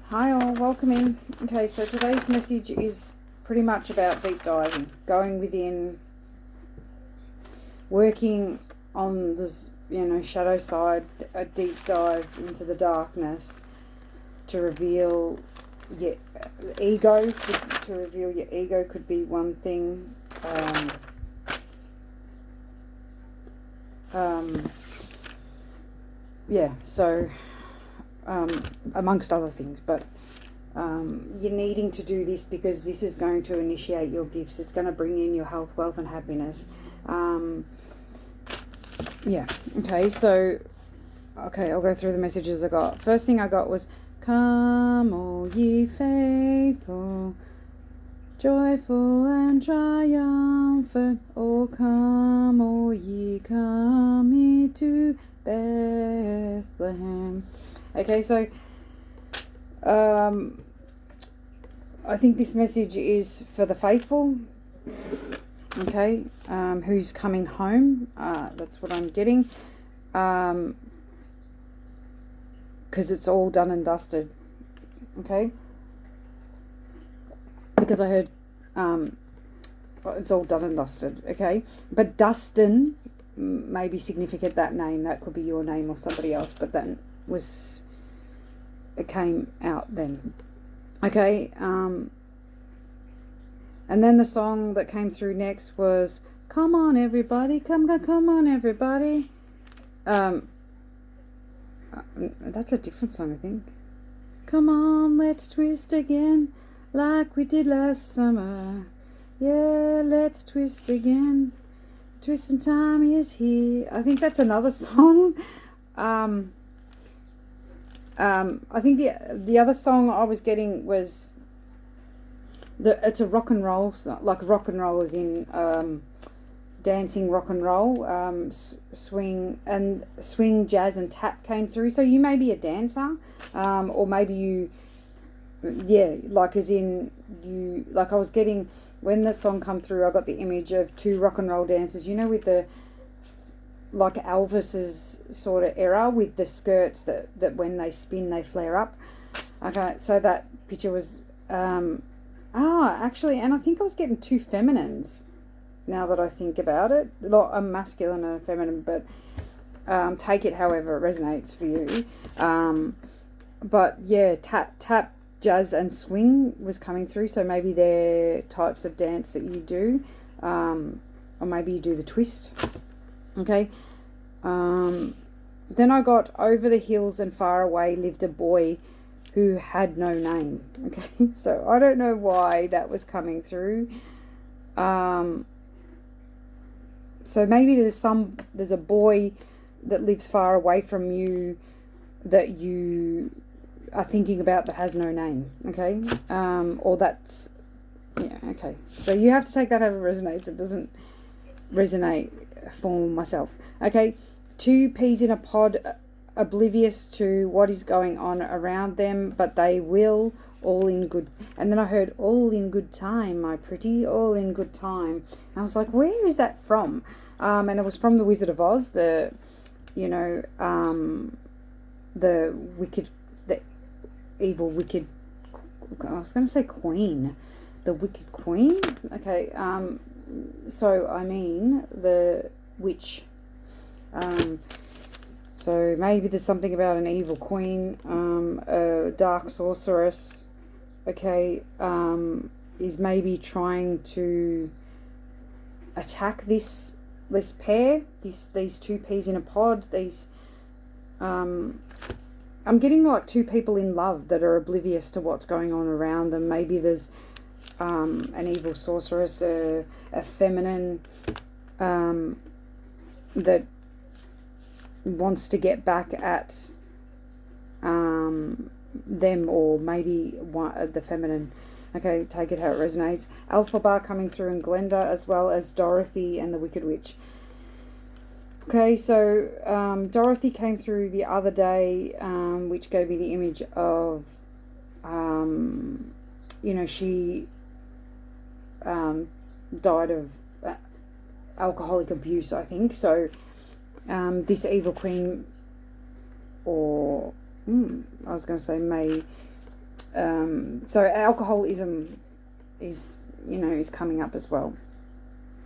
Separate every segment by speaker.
Speaker 1: Hi all, welcome in. Okay, so today's message is pretty much about deep diving, going within, working on this, shadow side, a deep dive into the darkness to reveal your ego. To reveal your ego could be one thing. Amongst other things, but you're needing to do this because this is going to initiate your gifts. It's going to bring in your health, wealth, and happiness. Okay, I'll go through the messages I got. First thing I got was, come all ye faithful, joyful and triumphant, all come, all ye come into Bethlehem. Okay, so I think this message is for the faithful, okay, who's coming home. That's what I'm getting, because it's all done and dusted, okay, because I heard it's all done and dusted, okay, but Dustin may be significant, that name, that could be your name or somebody else, but that was, it came out then. Okay, and then the song that came through next was, come on everybody, come on everybody. That's a different song, I think. Come on, let's twist again, like we did last summer. Yeah, let's twist again. Twisting time is here. I think that's another song. I think the other song I was getting was it's a rock and roll, like rock and roll as in dancing rock and roll, swing, jazz and tap came through. So you may be a dancer, or maybe you, like as in you, like I was getting, when the song come through, I got the image of two rock and roll dancers, with the, like Elvis's sort of era, with the skirts that when they spin they flare up. Okay, so that picture was actually, and I think I was getting two feminines now that I think about it, not a masculine and a feminine, but take it however it resonates for you. But yeah, tap, jazz and swing was coming through, so maybe they're types of dance that you do, or maybe you do the twist. Okay, then I got, over the hills and far away lived a boy who had no name. Okay, so I don't know why that was coming through. So maybe there's a boy that lives far away from you that you are thinking about that has no name. Okay, or that's, okay. So you have to take that however it resonates. It doesn't resonate for myself. Okay, two peas in a pod, oblivious to what is going on around them, but they will, all in good. And then I heard, all in good time, my pretty, all in good time. And I was like, where is that from? And it was from the Wizard of Oz, the evil wicked, I was going to say queen, the wicked queen. Okay, so I mean the witch. So maybe there's something about an evil queen, a dark sorceress, okay, is maybe trying to attack this pair, these two peas in a pod. These, I'm getting like two people in love that are oblivious to what's going on around them. Maybe there's an evil sorceress, a feminine, that wants to get back at them, or maybe the feminine. Okay, take it how it resonates. Alphaba coming through, and Glenda, as well as Dorothy and the Wicked Witch. Okay, so Dorothy came through the other day, which gave me the image of, she died of alcoholic abuse, I think. So this evil queen, or I was going to say may So alcoholism is, is coming up as well.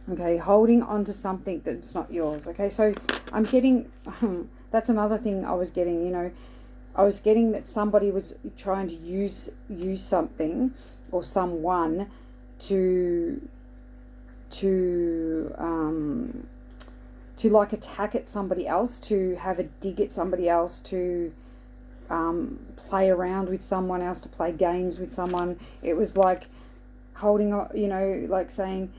Speaker 1: Okay, holding on to something that's not yours. Okay, so I'm getting, that's another thing I was getting, I was getting that somebody was trying to use something or someone to like attack at somebody else, to have a dig at somebody else, to play around with someone else, to play games with someone. It was like holding, like saying,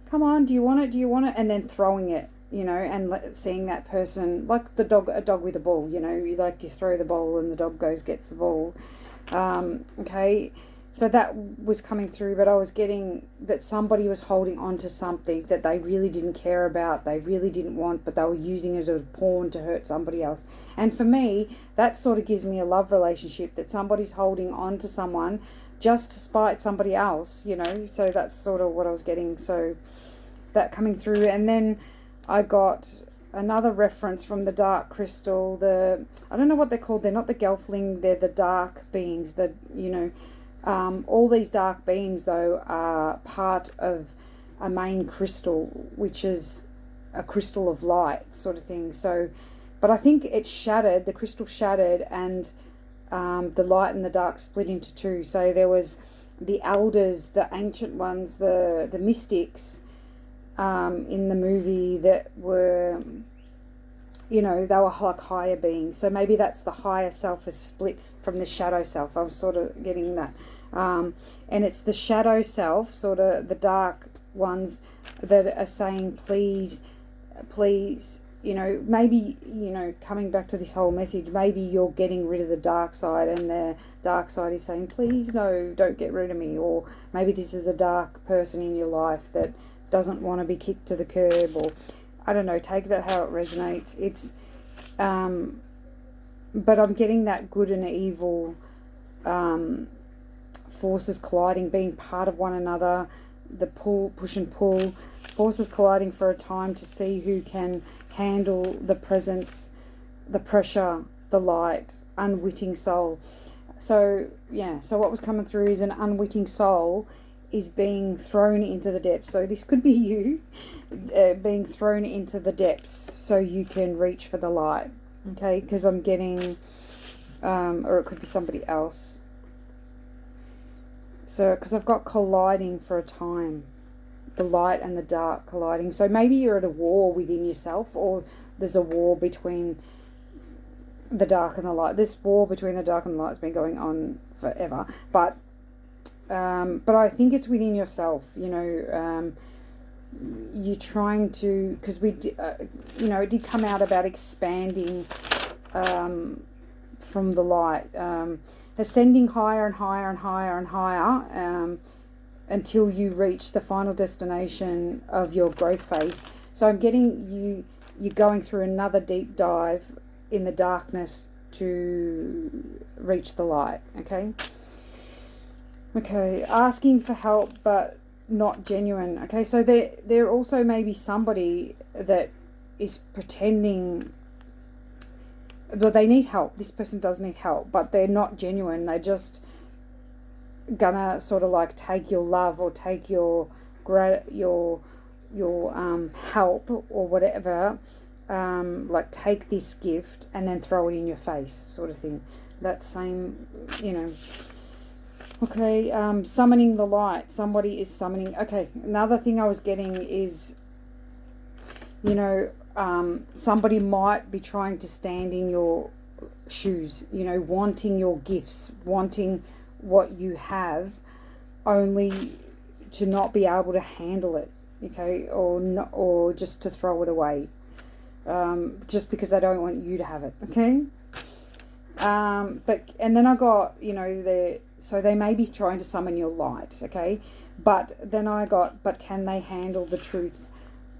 Speaker 1: come on, do you want it, and then throwing it, and seeing that person, like a dog with a ball, you throw the ball and the dog gets the ball. Okay, so that was coming through, but I was getting that somebody was holding on to something that they really didn't care about, they really didn't want, but they were using it as a pawn to hurt somebody else. And for me, that sort of gives me a love relationship, that somebody's holding on to someone just to spite somebody else, so that's sort of what I was getting. So that coming through. And then I got another reference from the dark crystal, I don't know what they're called, they're not the Gelfling, they're the dark beings, all these dark beings though are part of a main crystal, which is a crystal of light sort of thing. So, but I think it shattered, the crystal shattered, and the light and the dark split into two. So there was the elders, the ancient ones, the mystics in the movie that were, they were like higher beings. So maybe that's the higher self is split from the shadow self. I was sort of getting that. And it's the shadow self, sort of the dark ones, that are saying, please, maybe, coming back to this whole message, maybe you're getting rid of the dark side, and the dark side is saying, please, no, don't get rid of me. Or maybe this is a dark person in your life that doesn't want to be kicked to the curb, or I don't know, take that how it resonates. It's but I'm getting that good and evil forces colliding, being part of one another, the push and pull, forces colliding for a time to see who can handle the presence, the pressure, the light, unwitting soul. So so what was coming through is an unwitting soul is being thrown into the depths. So this could be you being thrown into the depths so you can reach for the light. Okay, because I'm getting, or it could be somebody else. So, because I've got colliding for a time, the light and the dark colliding. So maybe you're at a war within yourself, or there's a war between the dark and the light. This war between the dark and the light has been going on forever. But I think it's within yourself. You're trying to, because it did come out about expanding from the light. Ascending higher and higher and higher and higher until you reach the final destination of your growth phase. So I'm getting you're going through another deep dive in the darkness to reach the light. Okay, asking for help but not genuine. Okay, so there also may be somebody that is pretending. Well, they need help. This person does need help, but they're not genuine. They're just gonna sort of like take your love or take your help or whatever. Like take this gift and then throw it in your face, sort of thing. That same, Okay, summoning the light. Somebody is summoning. Okay, another thing I was getting is, somebody might be trying to stand in your shoes, wanting your gifts, wanting what you have, only to not be able to handle it, or just to throw it away, just because they don't want you to have it, and then I got, so they may be trying to summon your light, but then I got, but can they handle the truth?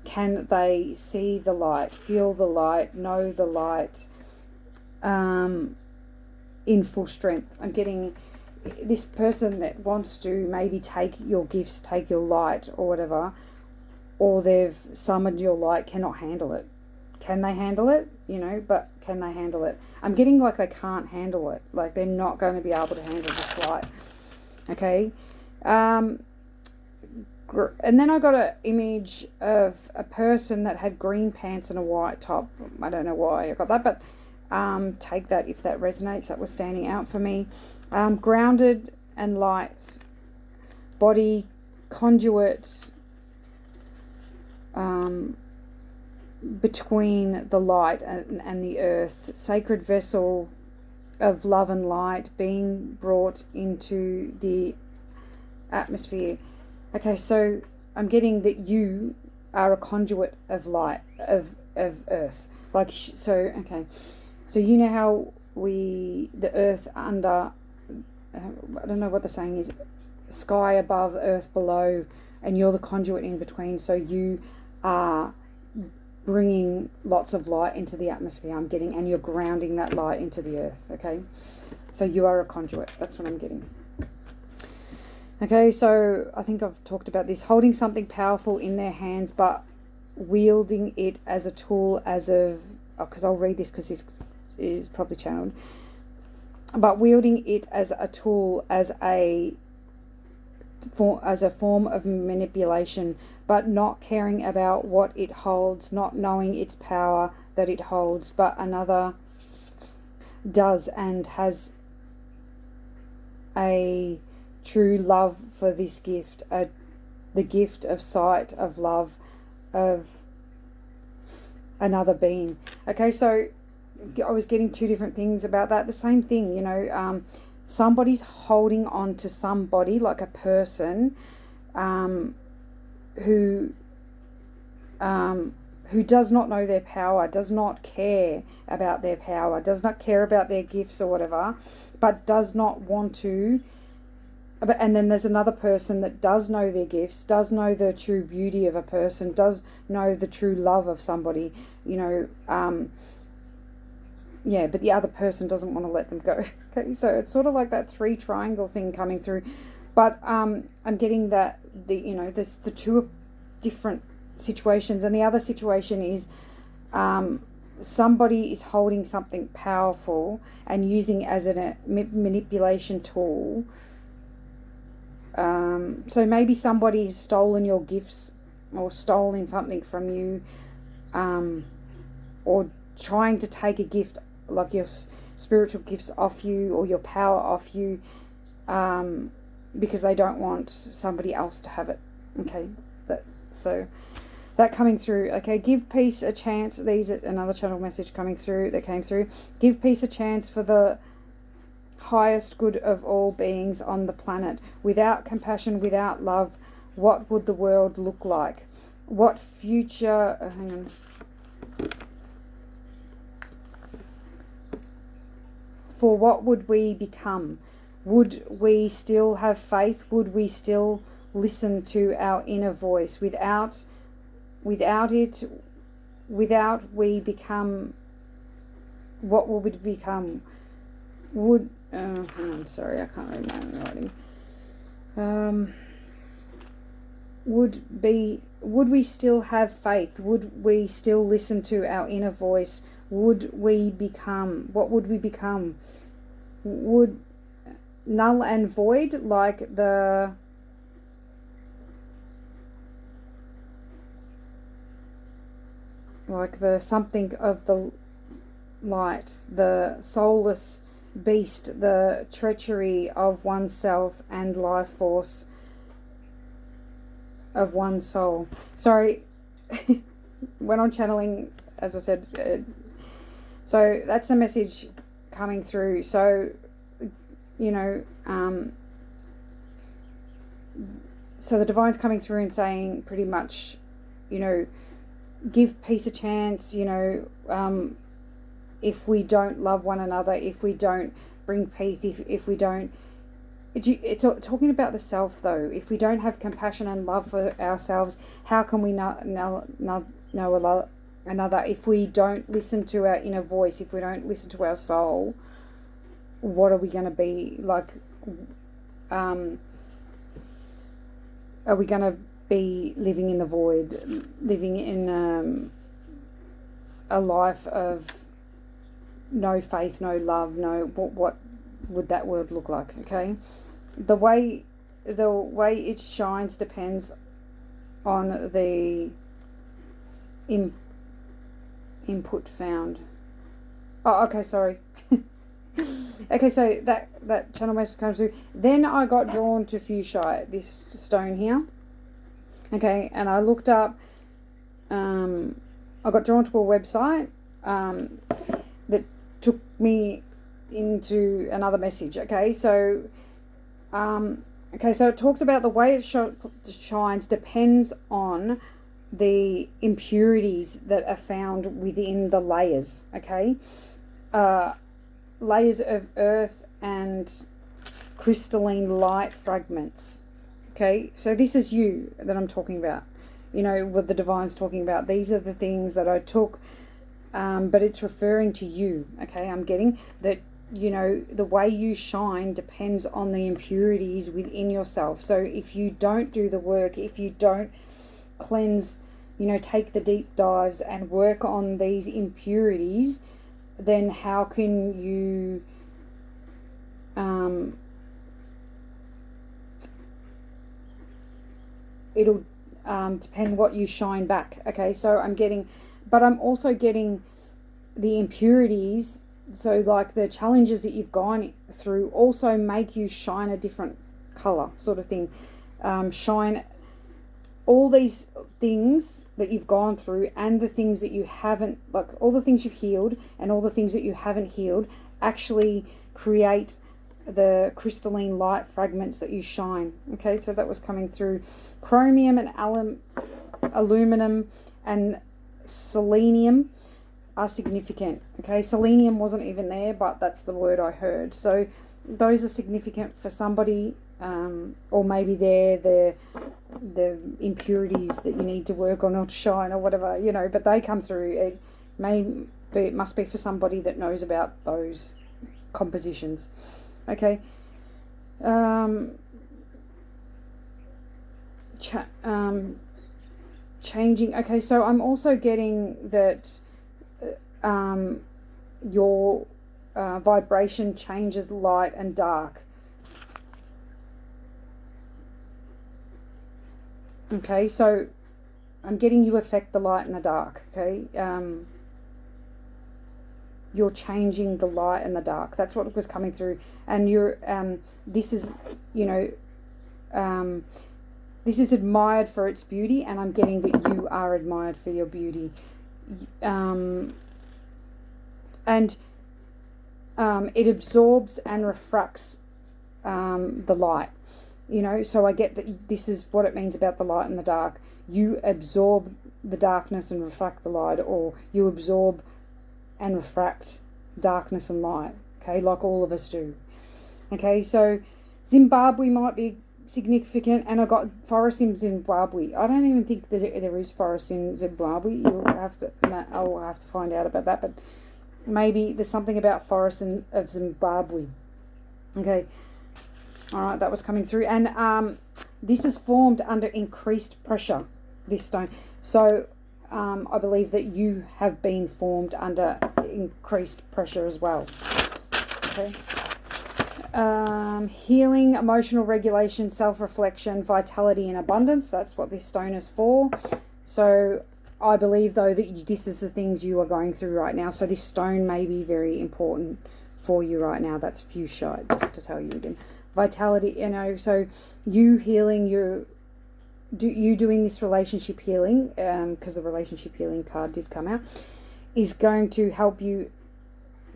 Speaker 1: Can they see the light, feel the light, know the light in full strength? I'm getting this person that wants to maybe take your gifts, take your light or whatever, or they've summoned your light, cannot handle it. Can they handle it? But can they handle it? I'm getting like they can't handle it. Like they're not going to be able to handle this light. Okay. And then I got an image of a person that had green pants and a white top. I don't know why I got that, but take that if that resonates. That was standing out for me. Grounded and light. Body, conduit, between the light and the earth. Sacred vessel of love and light being brought into the atmosphere. Okay, so I'm getting that you are a conduit of light, of earth. Like, so, okay. So you know how the earth under, I don't know what the saying is, sky above, earth below, and you're the conduit in between. So you are bringing lots of light into the atmosphere, I'm getting, and you're grounding that light into the earth, okay? So you are a conduit. That's what I'm getting. Okay, so I think I've talked about this. Holding something powerful in their hands, but wielding it as a tool, because I'll read this because this is probably channeled. But wielding it as a tool, as a form of manipulation, but not caring about what it holds, not knowing its power that it holds, but another does and has a true love for this gift, the gift of sight, of love, of another being. Okay, so I was getting two different things about that. The same thing, somebody's holding on to somebody, like a person, who does not know their power, does not care about their power, does not care about their gifts or whatever, but does not want to. And then there's another person that does know their gifts, does know the true beauty of a person, does know the true love of somebody, but the other person doesn't want to let them go. Okay, so it's sort of like that 3 triangle thing coming through. But I'm getting that there's the two different situations, and the other situation is somebody is holding something powerful and using it as a manipulation tool. So maybe somebody has stolen your gifts or stolen something from you, or trying to take a gift, like your spiritual gifts, off you, or your power off you, because they don't want somebody else to have it. Okay, so that coming through. Okay, give peace a chance. These are another channel message coming through that came through. Give peace a chance for the highest good of all beings on the planet. Without compassion, without love, what would the world look like? What future... hang on. For what would we become? Would we still have faith? Would we still listen to our inner voice? Without we become... what would we become? Hang on, sorry, I can't read my own writing. Would we still have faith? Would we still listen to our inner voice? Would we become... what would we become? Would null and void, like the... something of the light, the soulless beast, the treachery of oneself and life force of one soul. Sorry, when I'm channeling, as I said, so that's the message coming through. So, so the divine's coming through and saying pretty much, give peace a chance, if we don't love one another, if we don't bring peace, if we don't... It's talking about the self, though. If we don't have compassion and love for ourselves, how can we know another? If we don't listen to our inner voice, if we don't listen to our soul, what are we going to be like? Are we going to be living in the void, living in a life of no faith, no love, no, what would that word look like? Okay, the way it shines depends on the input found. Oh, okay, sorry. Okay, so that channel message comes through. Then I got drawn to fuchsia, this stone here. Okay, and I looked up. I got drawn to a website that took me into another message. Okay, so so it talks about the way it shines depends on the impurities that are found within the layers. Okay, layers of earth and crystalline light fragments. Okay, so this is you that I'm talking about. You know what the divine's talking about. These are the things that I took, but it's referring to you. Okay, I'm getting that. You know, the way you shine depends on the impurities within yourself. So if you don't do the work, if you don't cleanse, you know, take the deep dives and work on these impurities, then how can you it'll depend what you shine back. Okay, so I'm also getting the impurities. So like the challenges that you've gone through also make you shine a different color, sort of thing. Shine all these things that you've gone through and the things that you haven't, like all the things you've healed and all the things that you haven't healed, actually create the crystalline light fragments that you shine. Okay, so that was coming through. Chromium and aluminum and selenium are significant. Okay, selenium wasn't even there, but that's the word I heard. So those are significant for somebody, or maybe they're the impurities that you need to work on or to shine or whatever, you know, but they come through. It must be for somebody that knows about those compositions. Okay. Changing. Okay, so I'm also getting that your vibration changes light and dark. Okay, so I'm getting you affect the light and the dark. Okay, you're changing the light and the dark. That's what was coming through, and you're this is, you know, this is admired for its beauty, and I'm getting that you are admired for your beauty. And it absorbs and refracts the light, you know, so I get that this is what it means about the light and the dark. You absorb the darkness and refract the light, or you absorb and refract darkness and light, okay, like all of us do. Okay, so Zimbabwe might be significant, and I got forest in Zimbabwe. I don't even think that there is forest in Zimbabwe. I'll have to find out about that, but maybe there's something about forests of Zimbabwe. Okay, all right, that was coming through, and this is formed under increased pressure, this stone. So I believe that you have been formed under increased pressure as well. Okay. Healing, emotional regulation, self-reflection, vitality and abundance. That's what this stone is for. So I believe, though, that this is the things you are going through right now. So this stone may be very important for you right now. That's fuchsia, just to tell you again. Vitality, you know, so you healing, you doing this relationship healing, because the relationship healing card did come out, is going to help you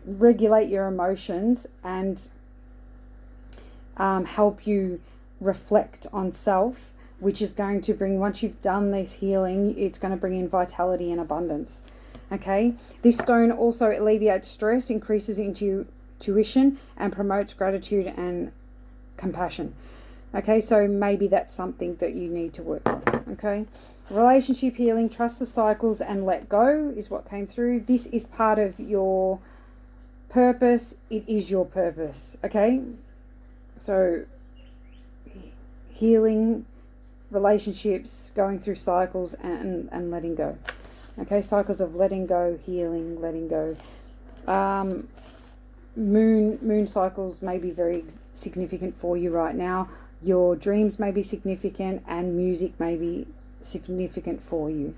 Speaker 1: regulate your emotions and help you reflect on self, which is going to bring, once you've done this healing, it's going to bring in vitality and abundance. Okay, this stone also alleviates stress, increases intuition, and promotes gratitude and compassion. Okay, so maybe that's something that you need to work on. Okay, relationship healing, trust the cycles and let go is what came through. This is part of your purpose. It is your purpose. Okay, so healing, relationships, going through cycles and letting go. Okay, cycles of letting go, healing, letting go. Moon cycles may be very significant for you right now. Your dreams may be significant, and music may be significant for you.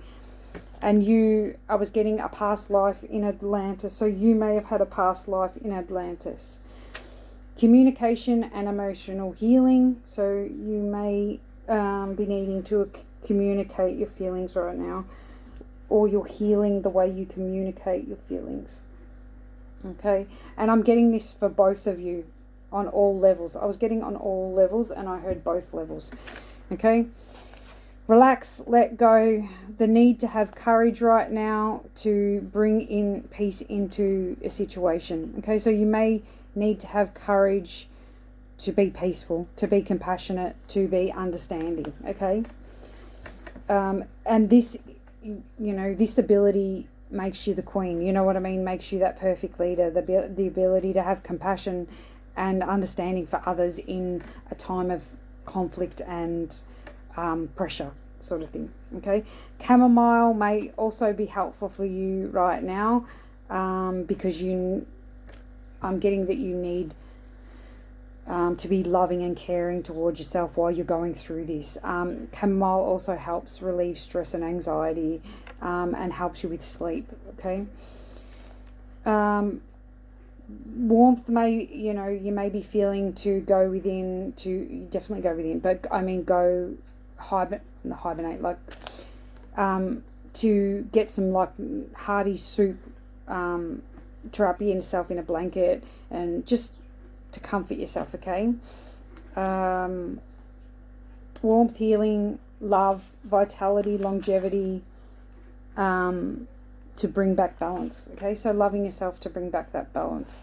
Speaker 1: And I was getting a past life in Atlantis, so you may have had a past life in Atlantis. Communication and emotional healing, so you may be needing to communicate your feelings right now, or you're healing the way you communicate your feelings. Okay, and I'm getting this for both of you on all levels. I was getting on all levels, and I heard both levels. Okay, relax, let go. The need to have courage right now to bring in peace into a situation. Okay, so you may need to have courage to be peaceful, to be compassionate, to be understanding. Okay, and this, this ability makes you the queen, you know what I mean, makes you that perfect leader, the ability to have compassion and understanding for others in a time of conflict and pressure sort of thing. Okay, chamomile may also be helpful for you right now, because I'm getting that you need to be loving and caring towards yourself while you're going through this. Chamomile also helps relieve stress and anxiety, and helps you with sleep. Okay. Warmth may, you may be feeling to go within, to definitely go within, but I mean go hibernate, like to get some like hearty soup, to wrap yourself in a blanket and just to comfort yourself. Okay. Warmth, healing, love, vitality, longevity, to bring back balance. Okay, so loving yourself to bring back that balance,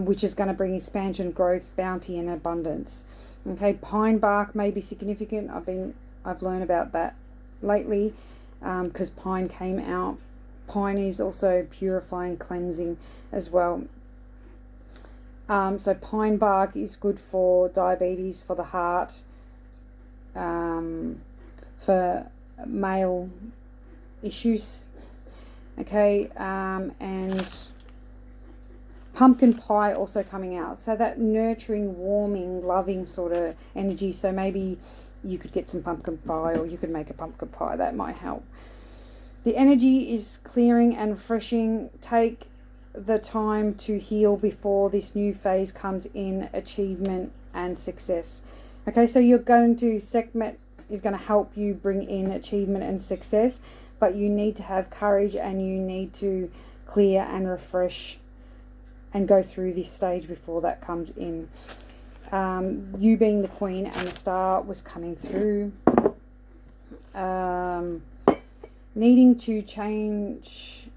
Speaker 1: which is going to bring expansion, growth, bounty, and abundance. Okay, pine bark may be significant. I've learned about that lately, because pine came out. Pine is also purifying, cleansing as well. So pine bark is good for diabetes, for the heart, for male issues. Okay, and pumpkin pie also coming out. So that nurturing, warming, loving sort of energy. So maybe you could get some pumpkin pie, or you could make a pumpkin pie. That might help. The energy is clearing and refreshing. Take the time to heal before this new phase comes in, achievement and success. Okay, so you're going to, Sekhmet is going to help you bring in achievement and success, but you need to have courage, and you need to clear and refresh and go through this stage before that comes in. You being the queen and the star was coming through. Needing to charge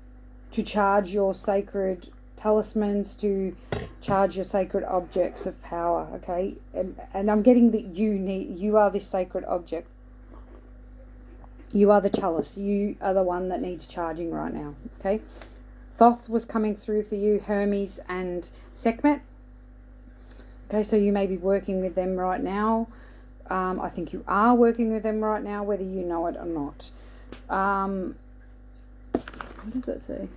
Speaker 1: your sacred talismans, to charge your sacred objects of power. Okay, and I'm getting that you are this sacred object. You are the chalice. You are the one that needs charging right now. Okay, Thoth was coming through for you, Hermes and Sekhmet. Okay, so you may be working with them right now. I think you are working with them right now, whether you know it or not. What does that say?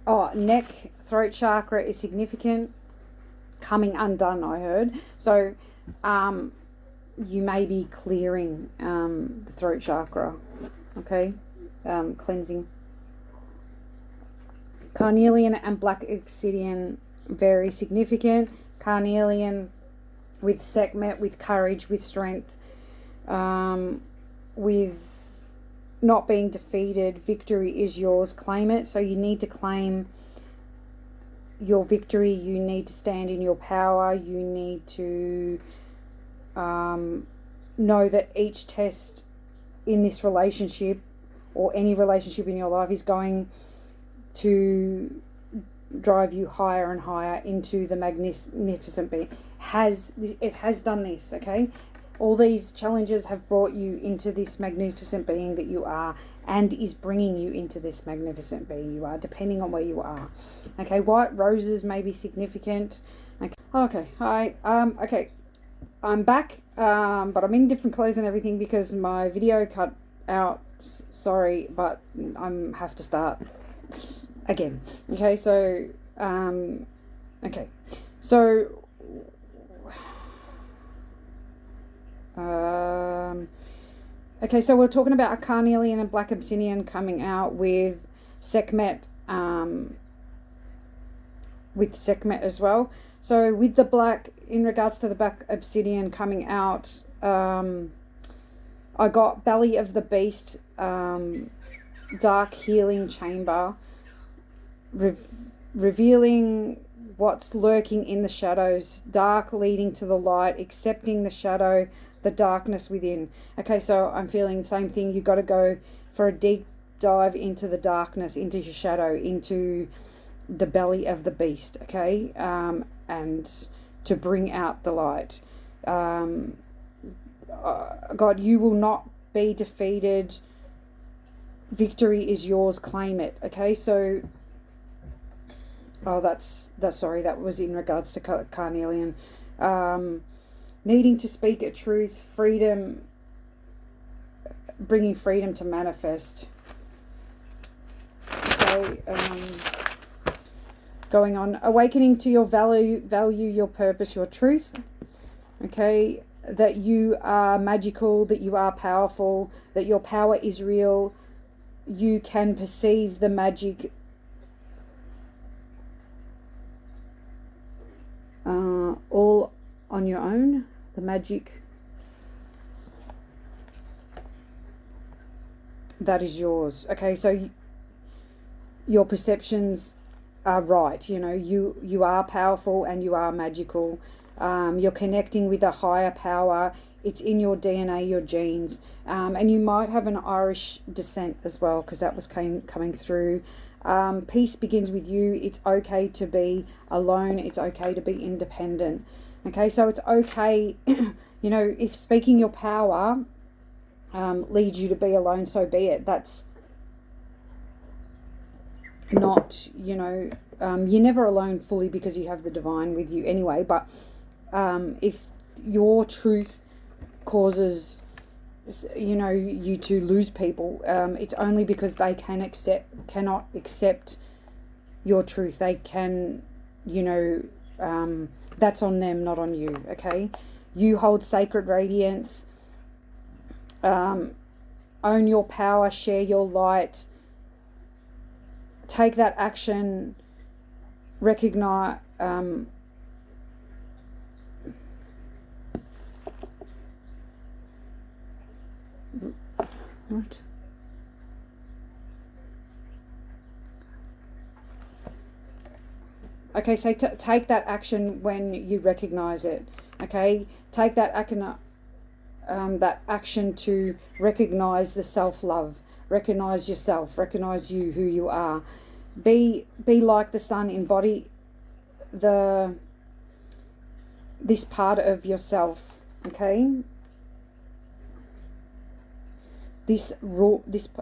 Speaker 1: Oh, neck, throat chakra is significant. Coming undone, I heard. So, you may be clearing the throat chakra. Okay, cleansing. Carnelian and black obsidian, very significant. Carnelian with Sekhmet, with courage, with strength, with not being defeated. Victory is yours. Claim it. So you need to claim your victory. You need to stand in your power. You need to know that each test in this relationship, or any relationship in your life, is going to drive you higher and higher into the magnificent being. It has done this. Okay, all these challenges have brought you into this magnificent being that you are, and is bringing you into this magnificent being you are, depending on where you are. Okay, white roses may be significant. Okay, hi. Okay, I'm back, but I'm in different clothes and everything because my video cut out. Sorry, but I have to start again. Okay, so okay, so okay, so we're talking about a carnelian and black obsidian coming out with Sekhmet, as well. So with the black, in regards to the black obsidian coming out, I got belly of the beast, dark healing chamber, revealing what's lurking in the shadows, dark leading to the light, accepting the shadow, the darkness within. Okay, so I'm feeling the same thing. You've got to go for a deep dive into the darkness, into your shadow, into the belly of the beast, okay, and to bring out the light. God, you will not be defeated. Victory is yours. Claim it. Okay, so that's sorry, that was in regards to carnelian. Needing to speak a truth, freedom, bringing freedom to manifest. Okay, going on, awakening to your value, your purpose, your truth. Okay, that you are magical, that you are powerful, that your power is real. You can perceive the magic all on your own. The magic that is yours. Okay, so your perceptions are right. You know, you are powerful and you are magical. You're connecting with a higher power. It's in your DNA, your genes, and you might have an Irish descent as well, because that was coming through. Peace begins with you. It's okay to be alone. It's okay to be independent. Okay, so it's okay, you know, if speaking your power leads you to be alone, so be it. That's not, you know, you're never alone fully because you have the divine with you anyway. But if your truth causes, you know, you to lose people, it's only because they cannot accept your truth. They can, you know, that's on them, not on you. Okay, you hold sacred radiance. Own your power, share your light, take that action, recognize what? Okay, so take that action when you recognize it. Okay, take that action to recognize the self-love, recognize yourself, recognize you, who you are. Be like the sun, embody this part of yourself. Okay, this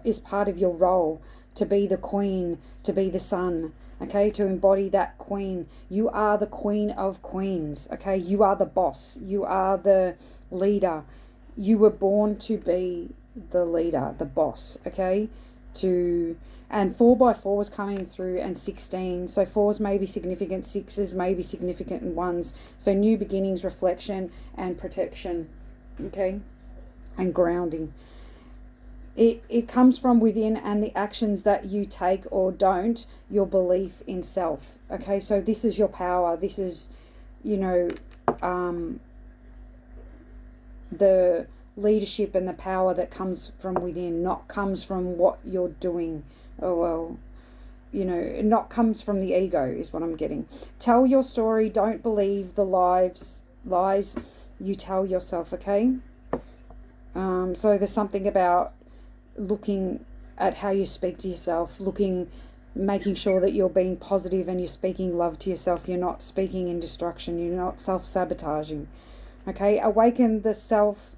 Speaker 1: is part of your role, to be the queen, to be the sun. Okay, to embody that queen. You are the queen of queens. Okay, you are the boss. You are the leader. You were born to be the leader, the boss. Okay, and 4x4 was coming through, and 16. So 4s may be significant, 6s may be significant, and 1s. So new beginnings, reflection, and protection. Okay, and grounding. It comes from within, and the actions that you take or don't, your belief in self. Okay, so this is your power. This is, you know, the leadership and the power that comes from within, not comes from what you're doing. Oh, well, you know, not comes from the ego is what I'm getting. Tell your story. Don't believe the lies you tell yourself. Okay. So there's something about looking at how you speak to yourself, making sure that you're being positive and you're speaking love to yourself. You're not speaking in destruction. You're not self-sabotaging. Okay, awaken the self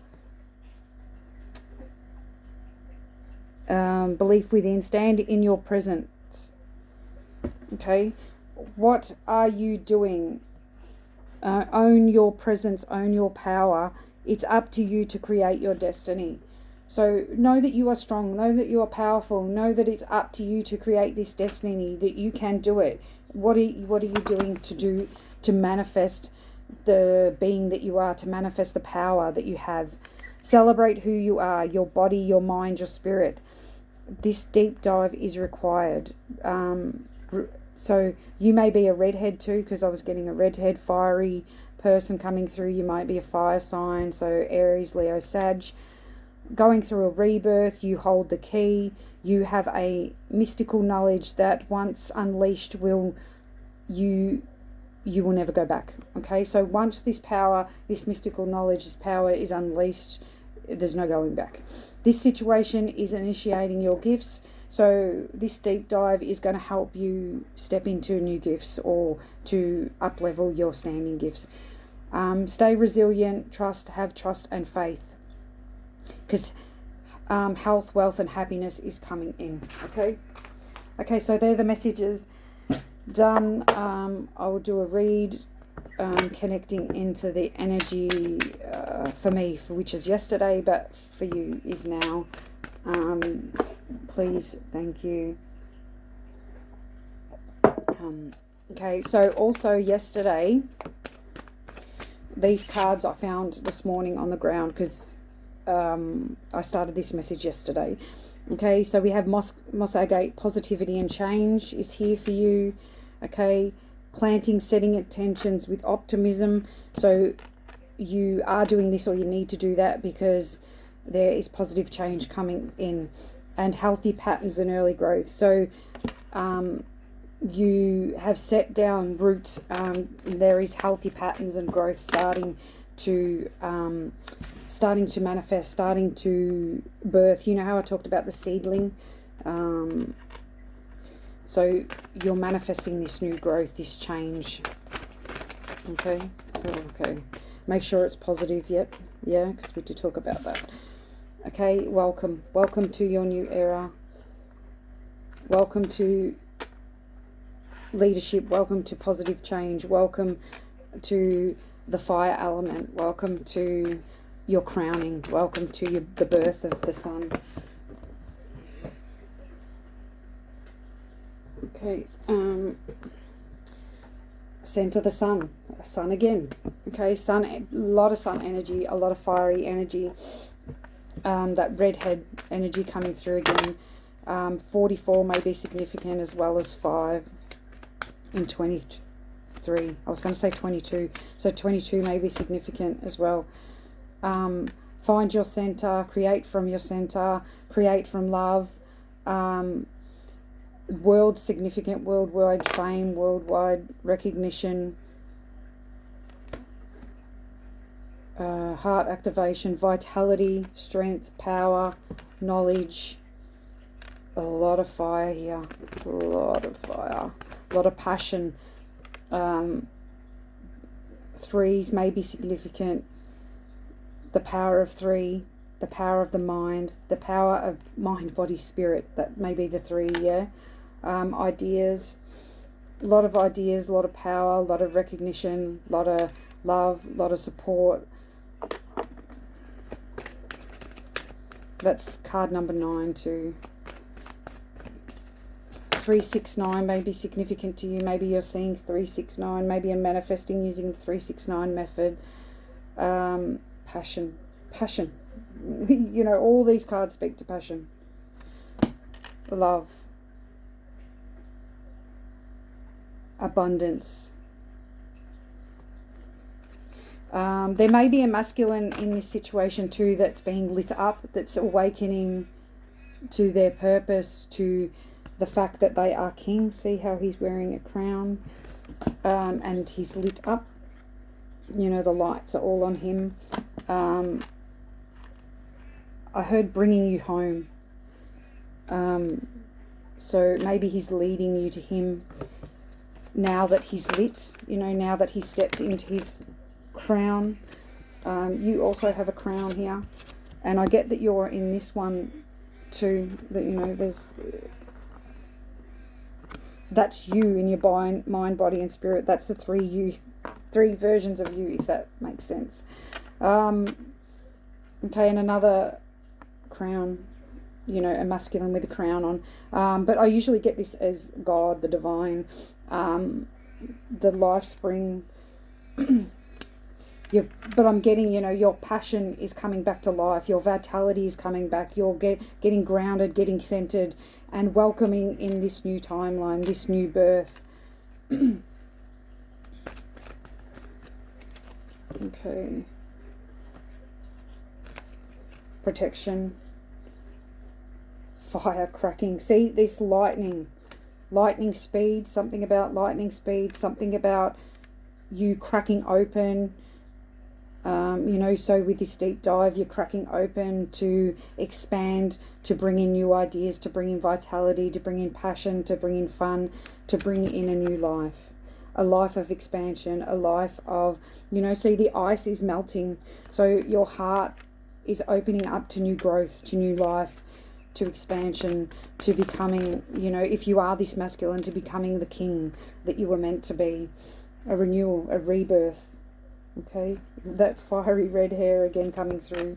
Speaker 1: belief within. Stand in your presence. Okay, what are you doing? Own your presence, own your power. It's up to you to create your destiny. So know that you are strong, know that you are powerful, know that it's up to you to create this destiny, that you can do it. What are you doing to manifest the being that you are, to manifest the power that you have? Celebrate who you are, your body, your mind, your spirit. This deep dive is required. So you may be a redhead too, because I was getting a redhead, fiery person coming through. You might be a fire sign, so Aries, Leo, Sag. Going through a rebirth, you hold the key. You have a mystical knowledge that once unleashed you will never go back. Okay, so once this power, this mystical knowledge, this power is unleashed, there's no going back. This situation is initiating your gifts. So this deep dive is going to help you step into new gifts or to up-level your standing gifts. Stay resilient, have trust and faith. Because health, wealth and happiness is coming in. Okay, so they're the messages. Done. I will do a read connecting into the energy for me, which is yesterday, but for you is now. Please, thank you. Okay, so also yesterday, these cards I found this morning on the ground, because I started this message yesterday. Okay, so we have Moss Agate, positivity and change is here for you. Okay, planting, setting intentions with optimism. So you are doing this, or you need to do that, because there is positive change coming in, and healthy patterns and early growth. So you have set down roots. There is healthy patterns and growth starting to manifest, starting to birth. You know how I talked about the seedling? So you're manifesting this new growth, this change. Okay. Make sure it's positive. Yep. Yeah, because we did talk about that. Okay, welcome to your new era. Welcome to leadership. Welcome to positive change. Welcome to the fire element. Welcome to your crowning. Welcome to the birth of the sun. Okay, center the sun again. Okay, sun, a lot of sun energy, a lot of fiery energy. That redhead energy coming through again. 44 may be significant, as well as 5 and 23. I was going to say 22. So 22 may be significant as well. Find your center, create from your center, create from love. World significant, worldwide fame, worldwide recognition. Heart activation, vitality, strength, power, knowledge. A lot of fire here. A lot of fire. A lot of passion. Threes may be significant. The power of 3. The power of the mind. The power of mind, body, spirit. That may be the 3, yeah. Ideas. A lot of ideas, a lot of power, a lot of recognition, a lot of love, a lot of support. That's card number 9 too. 369 may be significant to you. Maybe you're seeing 369. Maybe you're manifesting using the 369 method. Passion. You know, all these cards speak to passion. Love. Abundance. There may be a masculine in this situation too that's being lit up, that's awakening to their purpose, to the fact that they are king. See how he's wearing a crown, and he's lit up. You know, the lights are all on him. I heard bringing you home. So maybe he's leading you to him now that he's lit, you know, now that he's stepped into his crown. You also have a crown here, and I get that you're in this one too, that, you know, that's you in your mind, body and spirit. That's the 3 versions of you, if that makes sense. Okay, and another crown, you know, a masculine with a crown on. But I usually get this as God, the divine, the life spring. But I'm getting, you know, your passion is coming back to life. Your vitality is coming back. You're getting grounded, getting centered, and welcoming in this new timeline, this new birth. Okay. Protection. Fire cracking. See, this lightning speed, something about lightning speed, something about you cracking open. You know, so with this deep dive, you're cracking open to expand, to bring in new ideas, to bring in vitality, to bring in passion, to bring in fun, to bring in a new life. A life of expansion, a life of, you know, see the ice is melting. So your heart is opening up to new growth, to new life, to expansion, to becoming, you know, if you are this masculine, to becoming the king that you were meant to be. A renewal, a rebirth. Okay, that fiery red hair again coming through.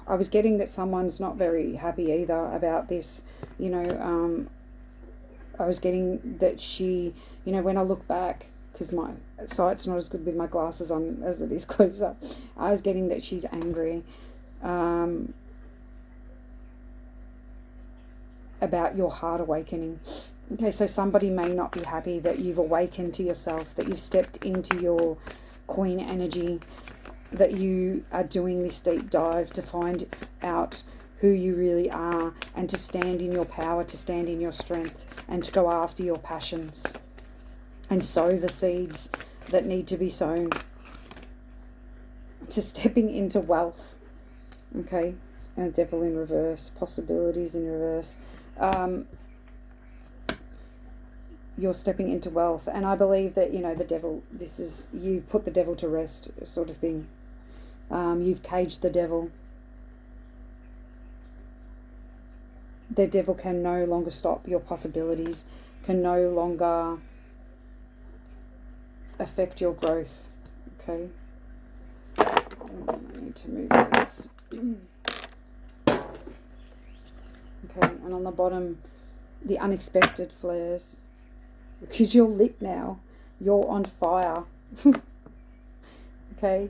Speaker 1: I was getting that someone's not very happy either about this, you know. I was getting that she, you know, when I look back, because my sight's not as good with my glasses on as it is close up, I was getting that she's angry. About your heart awakening. Okay, so somebody may not be happy that you've awakened to yourself, that you've stepped into your queen energy, that you are doing this deep dive to find out who you really are and to stand in your power, to stand in your strength, and to go after your passions and sow the seeds that need to be sown, to stepping into wealth. Okay, and the devil in reverse, possibilities in reverse. You're stepping into wealth, and I believe that, you know, the devil, this is, you put the devil to rest sort of thing. You've caged the devil. The devil can no longer stop your possibilities, can no longer affect your growth. Okay, I need to move this. Okay, and on the bottom, the unexpected flares. Because you're lit now. You're on fire. Okay?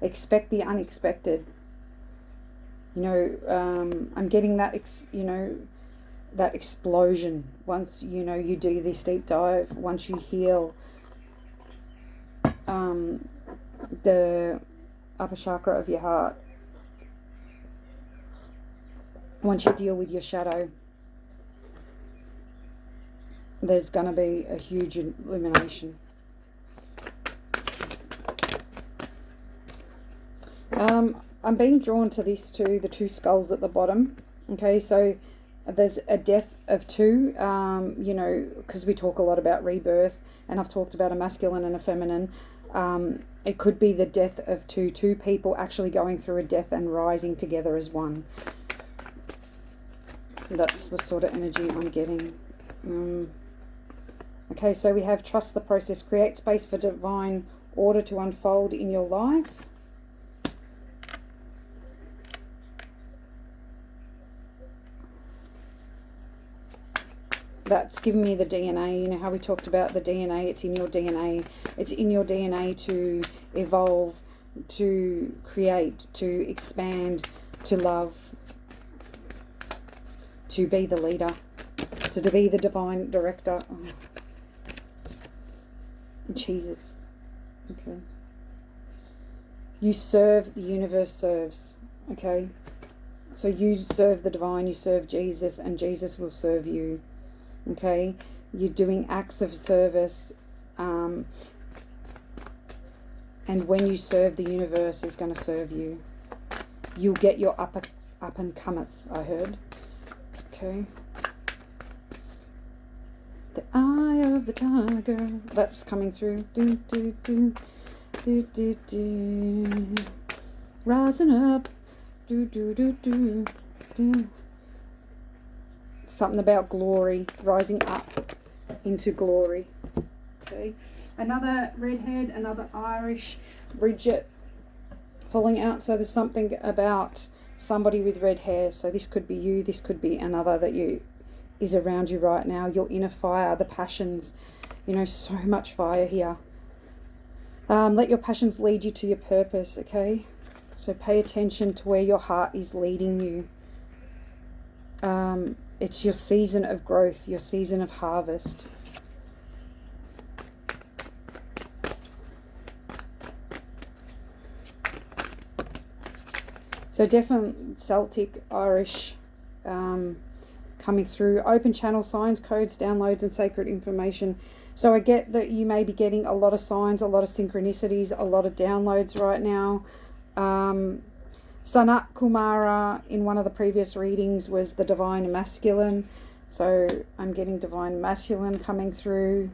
Speaker 1: Expect the unexpected. You know, I'm getting that, you know, that explosion. Once, you know, you do this deep dive, once you heal the upper chakra of your heart, once you deal with your shadow, there's going to be a huge illumination. I'm being drawn to this too, the two skulls at the bottom. Okay, so there's a death of two, you know, because we talk a lot about rebirth, and I've talked about a masculine and a feminine. It could be the death of two people actually going through a death and rising together as one. That's the sort of energy I'm getting. Okay, so we have trust the process, create space for divine order to unfold in your life. That's given me the DNA. You know how we talked about the DNA? It's in your DNA. It's in your DNA to evolve, to create, to expand, to love, to be the leader, to be the divine director. Oh. Jesus. Okay. You serve, the universe serves. Okay. So you serve the divine, you serve Jesus, and Jesus will serve you. Okay. You're doing acts of service. And when you serve, the universe is going to serve you. You'll get your up and cometh, I heard. Okay. The eye of the tiger. That's coming through. Do, do, do. Do, do, do. Rising up. Do, do, do, do. Do. Something about glory. Rising up into glory. Okay, another redhead, another Irish, Bridget falling out. So there's something about somebody with red hair. So this could be you, this could be another that you is around you right now. Your inner fire, the passions, you know, so much fire here. Let your passions lead you to your purpose, okay? So pay attention to where your heart is leading you. It's your season of growth, your season of harvest. So definitely Celtic, Irish, coming through. Open channel signs, codes, downloads, and sacred information. So I get that you may be getting a lot of signs, a lot of synchronicities, a lot of downloads right now. Sanat Kumara in one of the previous readings was the divine masculine. So I'm getting divine masculine coming through.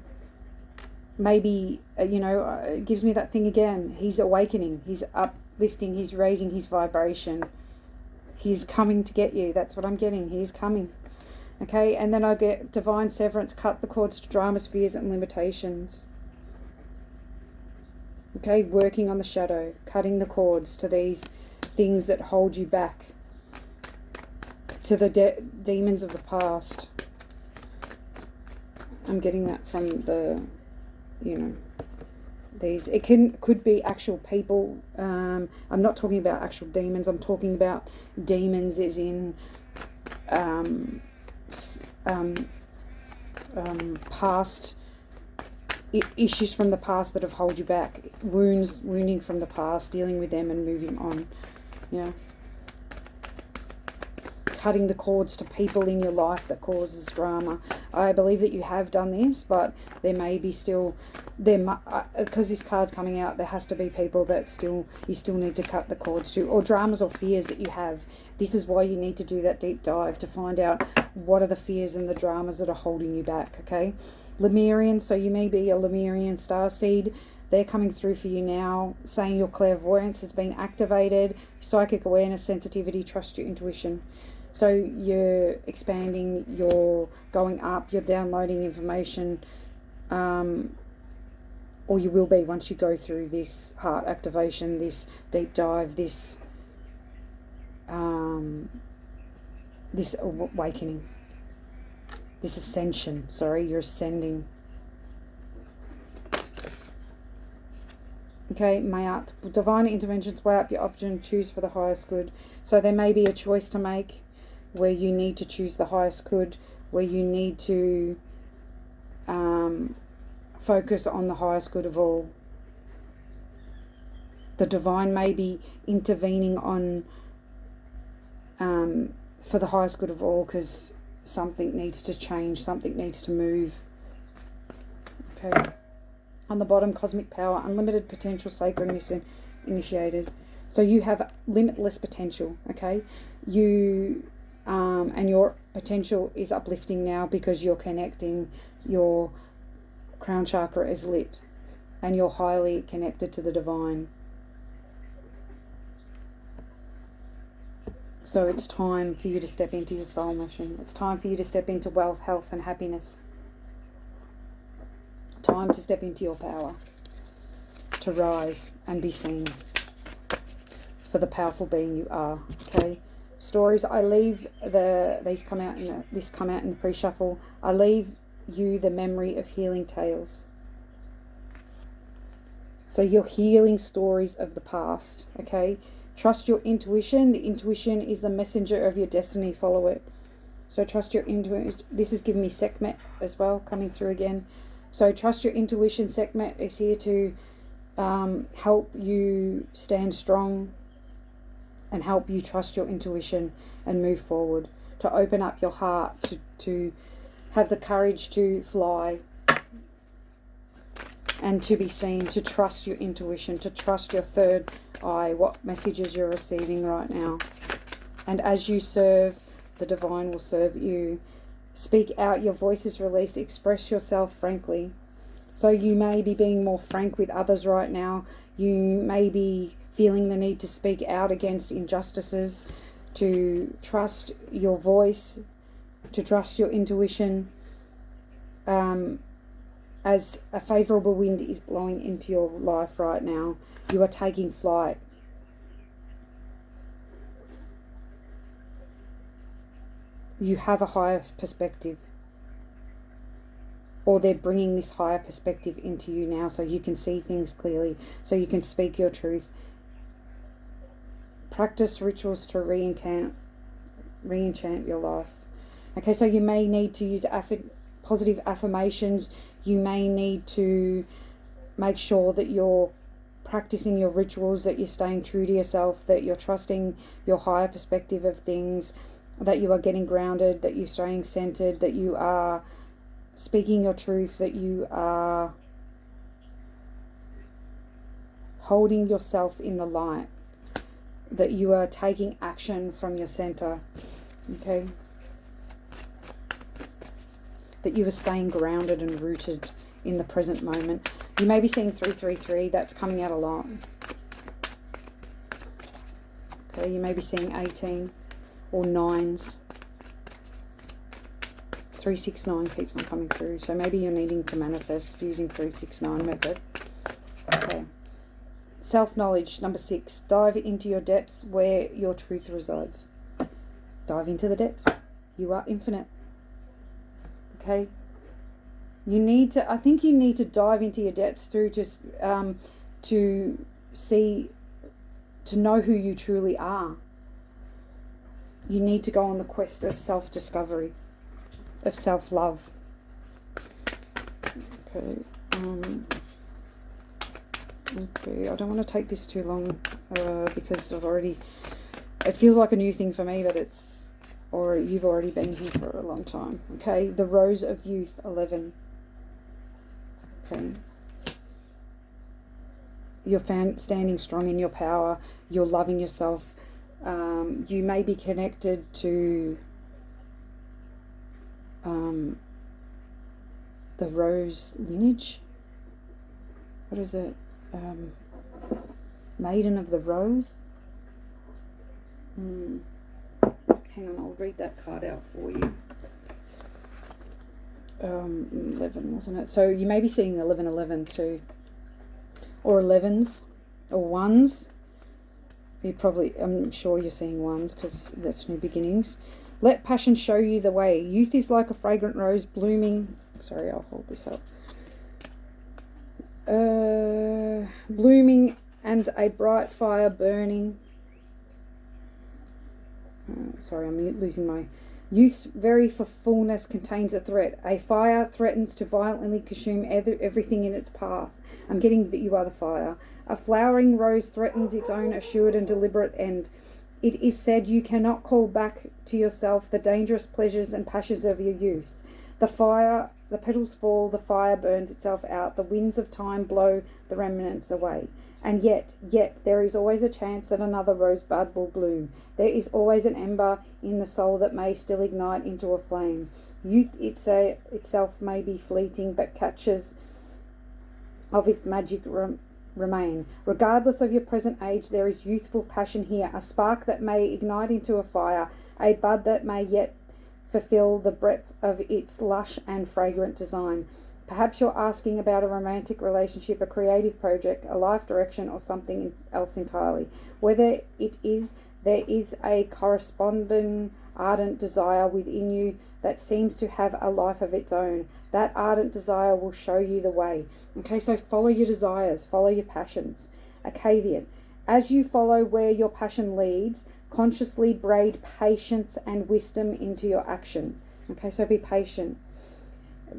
Speaker 1: Maybe, you know, it gives me that thing again. He's awakening. He's uplifting. He's raising his vibration. He's coming to get you. That's what I'm getting. He's coming. Okay, and then I get divine severance, cut the cords to dramas, fears, and limitations. Okay, working on the shadow, cutting the cords to these things that hold you back, to the demons of the past. I'm getting that from the, you know, these. It could be actual people. I'm not talking about actual demons. I'm talking about demons as in past issues from the past that have held you back, wounding from the past, dealing with them and moving on. Yeah, cutting the cords to people in your life that causes drama. I believe that you have done this, but there may be still because this card's coming out, there has to be people that you still need to cut the cords to, or dramas or fears that you have. This is why you need to do that deep dive to find out what are the fears and the dramas that are holding you back. Okay, Lemurian, so you may be a Lemurian starseed. They're coming through for you now, saying your clairvoyance has been activated, psychic awareness, sensitivity, trust your intuition. So you're expanding, you're going up, you're downloading information, or you will be once you go through this heart activation, this deep dive, this this awakening, this ascension. Sorry, you're ascending. Okay, Mayat, divine interventions, weigh up your option, choose for the highest good. So there may be a choice to make where you need to choose the highest good, where you need to focus on the highest good of all. The divine may be intervening on for the highest good of all, because something needs to change, something needs to move. Okay. On the bottom, cosmic power, unlimited potential, sacred initiated. So you have limitless potential, okay? You and your potential is uplifting now because you're connecting, your crown chakra is lit and you're highly connected to the divine. So it's time for you to step into your soul mission. It's time for you to step into wealth, health, and happiness. Time to step into your power, to rise and be seen for the powerful being you are. Okay, stories. I leave this come out in the pre-shuffle. I leave you the memory of healing tales. So you're healing stories of the past. Okay, trust your intuition. The intuition is the messenger of your destiny. Follow it. So trust your intuition. This is giving me Sekhmet as well coming through again. So trust your intuition. Sekhmet is here to help you stand strong and help you trust your intuition and move forward, to open up your heart, to have the courage to fly and to be seen, to trust your intuition, to trust your third eye, what messages you're receiving right now. And as you serve, the divine will serve you. Speak out, your voice is released, express yourself frankly. So you may be being more frank with others right now. You may be feeling the need to speak out against injustices, to trust your voice, to trust your intuition, and as a favourable wind is blowing into your life right now. You are taking flight. You have a higher perspective. Or they're bringing this higher perspective into you now so you can see things clearly, so you can speak your truth. Practice rituals to re-enchant your life. Okay, so you may need to use positive affirmations. You may need to make sure that you're practicing your rituals, that you're staying true to yourself, that you're trusting your higher perspective of things, that you are getting grounded, that you're staying centered, that you are speaking your truth, that you are holding yourself in the light, that you are taking action from your center, okay? That you are staying grounded and rooted in the present moment. You may be seeing 333, that's coming out a lot. Okay, you may be seeing 18 or 9s. 369 keeps on coming through, so maybe you're needing to manifest using 369 method. Okay. Self-knowledge, number 6. Dive into your depths where your truth resides. Dive into the depths. You are infinite. Okay. I think you need to dive into your depths through just to know who you truly are. You need to go on the quest of self-discovery, of self-love. Okay. Okay, I don't want to take this too long because it feels like a new thing for me, but you've already been here for a long time. Okay, the Rose of Youth, 11. Okay. You're standing strong in your power. You're loving yourself. You may be connected to the Rose lineage. What is it? Maiden of the Rose. Hang on, I'll read that card out for you. 11, wasn't it? So you may be seeing 11 too, or 11s, or 1s. I'm sure you're seeing 1s because that's new beginnings. Let passion show you the way. Youth is like a fragrant rose blooming. Sorry, I'll hold this up. Blooming and a bright fire burning. Sorry, I'm losing my... Youth's very fullness contains a threat. A fire threatens to violently consume everything in its path. I'm getting that you are the fire. A flowering rose threatens its own assured and deliberate end. It is said you cannot call back to yourself the dangerous pleasures and passions of your youth. The petals fall, the fire burns itself out, the winds of time blow the remnants away. And yet, there is always a chance that another rosebud will bloom. There is always an ember in the soul that may still ignite into a flame. Youth itself may be fleeting, but catches of its magic remain. Regardless of your present age, there is youthful passion here, a spark that may ignite into a fire, a bud that may yet fulfill the breadth of its lush and fragrant design. Perhaps you're asking about a romantic relationship, a creative project, a life direction, or something else entirely. Whether it is, there is a corresponding ardent desire within you that seems to have a life of its own. That ardent desire will show you the way. Okay, so follow your desires, follow your passions. A caveat. As you follow where your passion leads, consciously braid patience and wisdom into your action. Okay, so be patient.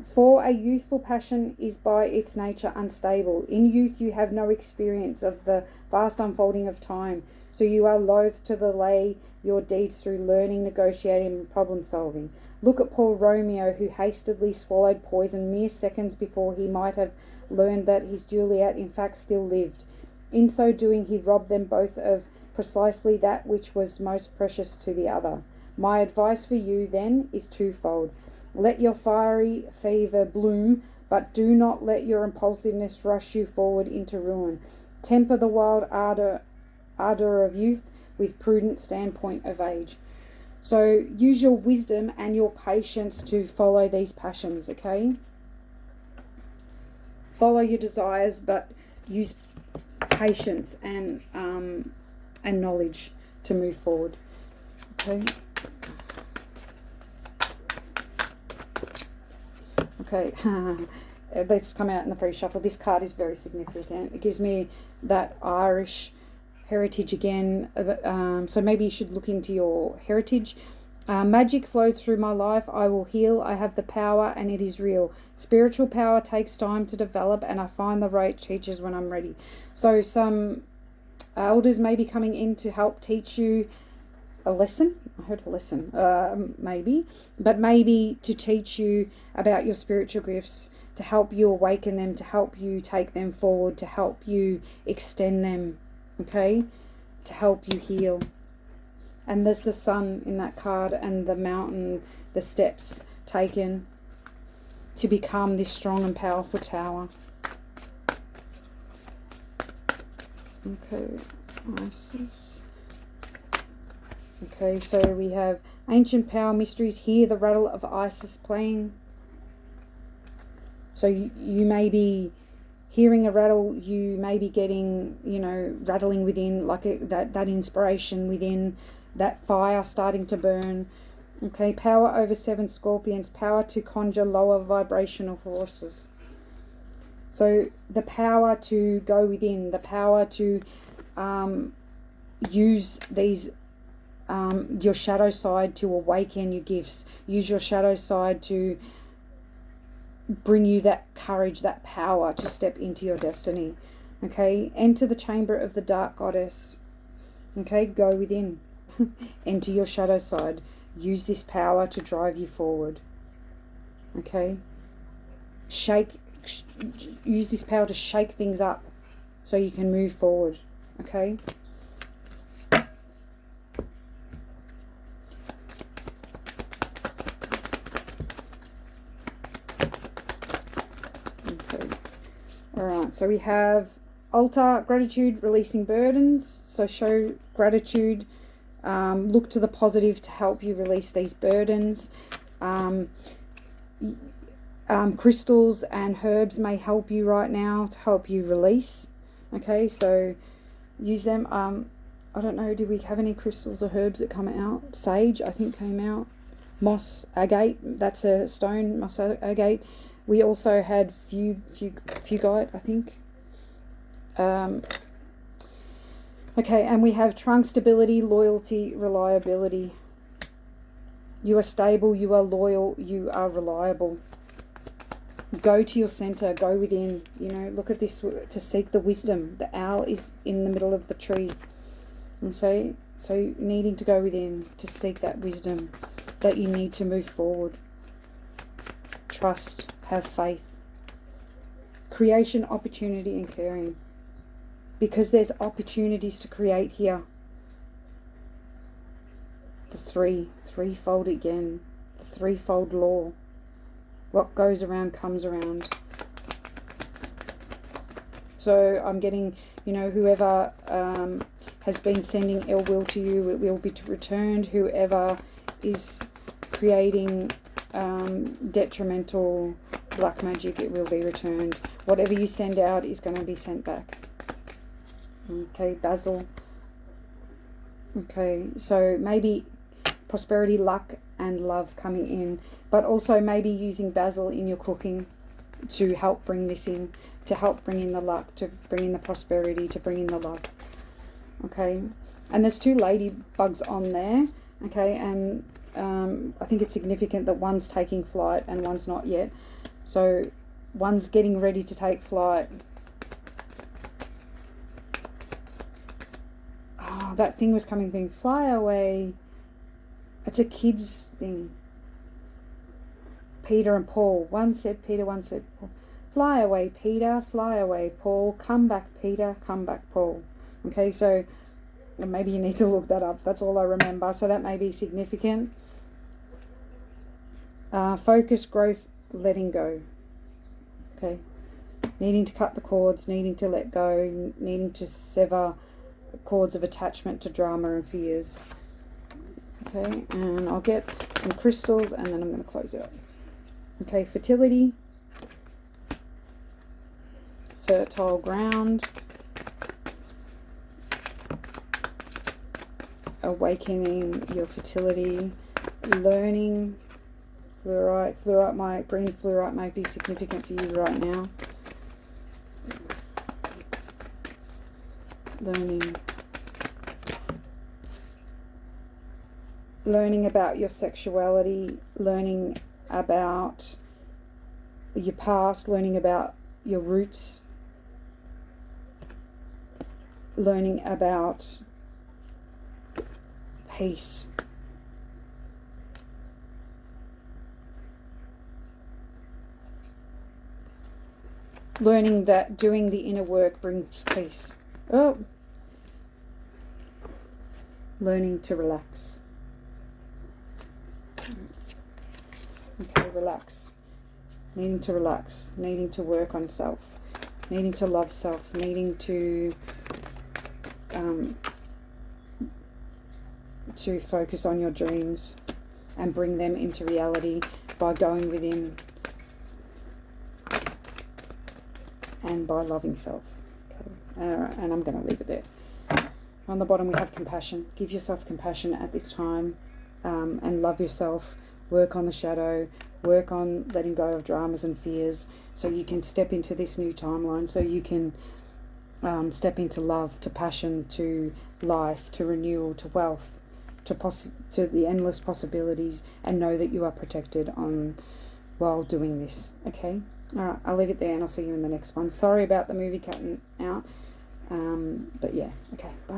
Speaker 1: For a youthful passion is by its nature unstable. In youth you have no experience of the vast unfolding of time, so you are loath to delay your deeds through learning, negotiating, and problem solving. Look at poor Romeo, who hastily swallowed poison mere seconds before he might have learned that his Juliet in fact still lived. In so doing he robbed them both of precisely that which was most precious to the other. My advice for you, then, is twofold. Let your fiery fever bloom, but do not let your impulsiveness rush you forward into ruin. Temper the wild ardour of youth with prudent standpoint of age. So use your wisdom and your patience to follow these passions, okay? follow your desires, but use patience and knowledge to move forward. Okay. Okay. Let's come out in the pre-shuffle. This card is very significant. It gives me that Irish heritage again. So maybe you should look into your heritage. Magic flows through my life. I will heal. I have the power and it is real. Spiritual power takes time to develop and I find the right teachers when I'm ready. So some elders may be coming in to help teach you a lesson. I heard a lesson, maybe. But maybe to teach you about your spiritual gifts, to help you awaken them, to help you take them forward, to help you extend them, okay? To help you heal. And there's the sun in that card and the mountain, the steps taken to become this strong and powerful tower. Okay, Isis. Okay, so we have ancient power mysteries. Hear the rattle of Isis playing. So you may be hearing a rattle, you may be getting, rattling within, like that inspiration within, that fire starting to burn. Okay, power over 7 scorpions, power to conjure lower vibrational forces. So the power to go within, the power to use these, your shadow side to awaken your gifts. Use your shadow side to bring you that courage, that power to step into your destiny. Okay, enter the chamber of the dark goddess. Okay, go within. Enter your shadow side. Use this power to drive you forward. Okay, use this power to shake things up so you can move forward. Okay. Alright, so we have altar, gratitude, releasing burdens. So show gratitude, look to the positive to help you release these burdens. Crystals and herbs may help you right now to help you release. Okay, so use them. I don't know, do we have any crystals or herbs that come out? Sage, I think, came out. Moss agate, that's a stone, moss agate. We also had fugite, I think. Okay, and we have trunk stability, loyalty, reliability. You are stable, you are loyal, you are reliable. Go to your center, go within. Look at this, to seek the wisdom. The owl is in the middle of the tree. And so needing to go within to seek that wisdom that you need to move forward. Trust, have faith. Creation, opportunity, and caring. Because there's opportunities to create here. The threefold again. The threefold law. What goes around comes around. So I'm getting, whoever has been sending ill will to you, it will be returned. Whoever is creating detrimental black magic, it will be returned. Whatever you send out is going to be sent back. Okay, basil. Okay, so maybe prosperity, luck, and love coming in, but also maybe using basil in your cooking to help bring this in, to help bring in the luck, to bring in the prosperity, to bring in the love. Okay, and there's 2 ladybugs on there. Okay, and I think it's significant that one's taking flight and one's not yet. So one's getting ready to take flight. Oh, that thing was coming thing. Fly away. It's a kid's thing. Peter and Paul. One said Peter, one said Paul. Fly away, Peter. Fly away, Paul. Come back, Peter. Come back, Paul. Okay, so maybe you need to look that up. That's all I remember. So that may be significant. Focus, growth, letting go. Okay. Needing to cut the cords, needing to let go, needing to sever cords of attachment to drama and fears. Okay, and I'll get some crystals and then I'm going to close out. Okay, fertility. fertile ground. Awakening your fertility. Learning. Fluorite, green fluorite might be significant for you right now. Learning about your sexuality, learning about your past, learning about your roots, learning about peace. Learning that doing the inner work brings peace. Oh. Learning to relax. Okay, relax. Needing to relax. Needing to work on self. Needing to love self. Needing to focus on your dreams and bring them into reality by going within and by loving self. Okay. And I'm going to leave it there. On the bottom we have compassion. Give yourself compassion at this time, and love yourself. Work on the shadow. Work on letting go of dramas and fears so you can step into this new timeline, so you can step into love, to passion, to life, to renewal, to wealth, to the endless possibilities, and know that you are protected while doing this. Okay? Alright, I'll leave it there and I'll see you in the next one. Sorry about the movie cutting out. But yeah, okay, bye.